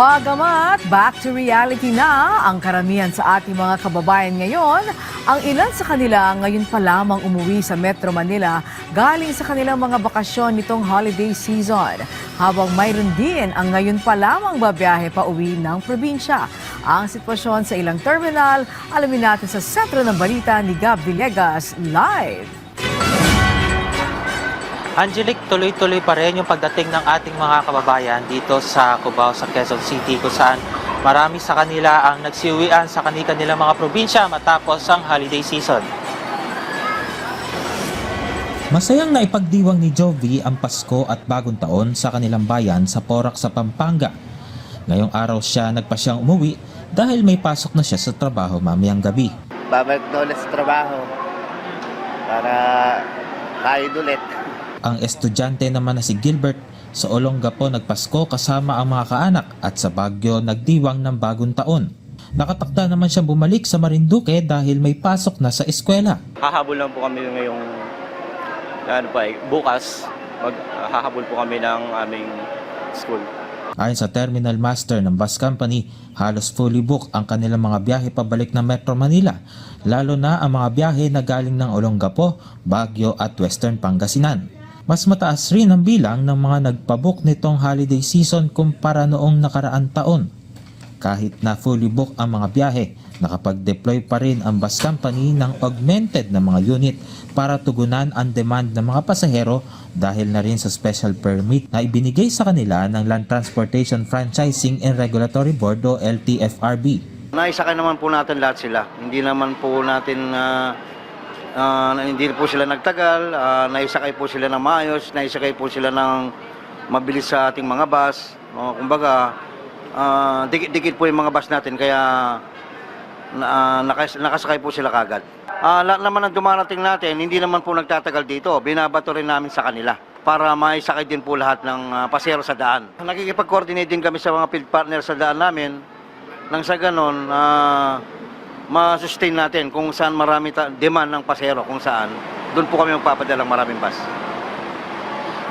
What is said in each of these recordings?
Bagamat back to reality na ang karamihan sa ating mga kababayan ngayon, ang ilan sa kanila ngayon pa lamang umuwi sa Metro Manila galing sa kanilang mga bakasyon nitong holiday season. Habang mayroon din ang ngayon pa lamang babiyahe pa uwi ng probinsya. Ang sitwasyon sa ilang terminal, alamin natin sa sentro ng balita ni Gab Villegas live. Angelic, tuloy-tuloy pa rin yung pagdating ng ating mga kababayan dito sa Cubao, sa Quezon City, kung saan marami sa kanila ang nagsiuwian sa kanilang mga probinsya matapos ang holiday season. Masayang naipagdiwang ni Jovi ang Pasko at Bagong Taon sa kanilang bayan sa Porac sa Pampanga. Ngayong araw siya nagpasyang umuwi dahil may pasok na siya sa trabaho mamayang gabi. Babalik na ulit sa trabaho para kayod ulit. Ang estudyante naman na si Gilbert sa Olongapo nagpasko kasama ang mga kaanak at sa Baguio nagdiwang ng Bagong Taon. Nakatakda naman siyang bumalik sa Marinduque dahil may pasok na sa eskwela. Hahabol lang po kami ngayong bukas. Hahabol po kami ng aming school. Ayon sa terminal master ng bus company, halos fully booked ang kanilang mga biyahe pabalik ng Metro Manila, lalo na ang mga biyahe na galing ng Olongapo, Baguio at Western Pangasinan. Mas mataas rin ang bilang ng mga nagpabook nitong holiday season kumpara noong nakaraang taon. Kahit na fully booked ang mga biyahe, nakapag-deploy pa rin ang bus company ng augmented na mga unit para tugunan ang demand ng mga pasahero dahil na rin sa special permit na ibinigay sa kanila ng Land Transportation Franchising and Regulatory Board o LTFRB. Naisakay naman po natin lahat sila. Hindi naman po natin hindi po sila nagtagal, naisakay po sila ng maayos, naisakay po sila ng mabilis sa ating mga bus. Kumbaga, dikit-dikit po yung mga bus natin kaya nakasakay po sila kagad. Lahat naman ang dumarating natin, hindi naman po nagtatagal dito. Binabato rin namin sa kanila para maisakay din po lahat ng pasero sa daan. Nakikipag-coordinate din kami sa mga field partner sa daan namin nang sa ganon, ma-sustain natin kung saan marami demand ng pasero, kung saan doon po kami magpapadalang maraming bus.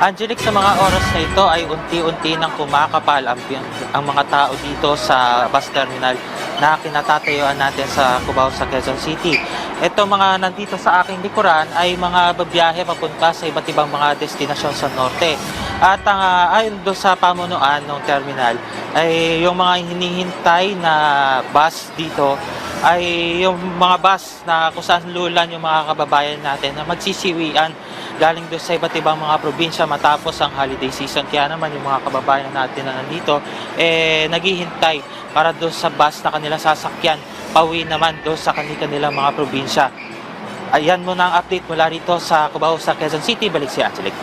Angelic, sa mga oras na ito ay unti-unti nang kumakapal ang mga tao dito sa bus terminal na kinatatayuan natin sa Cubao, sa Quezon City. Ito mga nandito sa aking likuran ay mga babiyahe papunta sa iba't ibang mga destinasyon sa norte. At ayon doon sa pamunuan ng terminal ay yung mga hinihintay na bus dito ay yung mga bus na kung saan lulan yung mga kababayan natin na magsisiwian galing doon sa iba't ibang mga probinsya matapos ang holiday season. Kaya naman yung mga kababayan natin na nandito naghihintay para doon sa bus na kanila sasakyan pauwi naman doon sa kanilang mga probinsya. Ayan muna ang update mula rito sa Cubao, sa Quezon City. Balik si Angelic.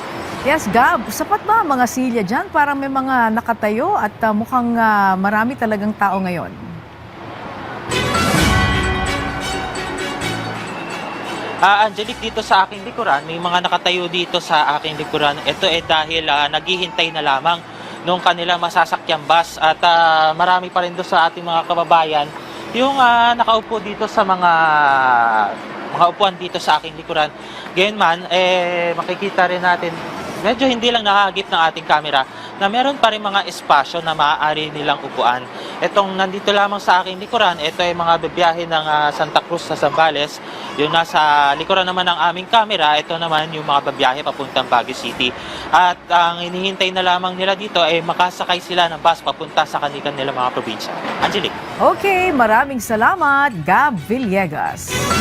Yes, Gab, sapat ba ang mga silya dyan? Parang may mga nakatayo at mukhang marami talagang tao ngayon. Angelic, dito sa aking likuran, may mga nakatayo dito sa aking likuran. Ito dahil naghihintay na lamang nung kanila masasakyang bus at marami pa rin doon sa ating mga kababayan yung nakaupo dito sa mga upuan dito sa aking likuran. Gayunman, makikita rin natin, medyo hindi lang nakagip ng ating camera, na meron pa rin mga espasyo na maaari nilang upuan. Itong nandito lamang sa aking likuran, ito ay mga bibiyahe ng Santa Cruz sa Zambales. Yung nasa likuran naman ng aming camera, ito naman yung mga bibiyahe papuntang Baguio City. At ang hinihintay na lamang nila dito ay makasakay sila ng bus papunta sa kanilang mga probinsya. Angelic. Okay, maraming salamat, Gab Villegas.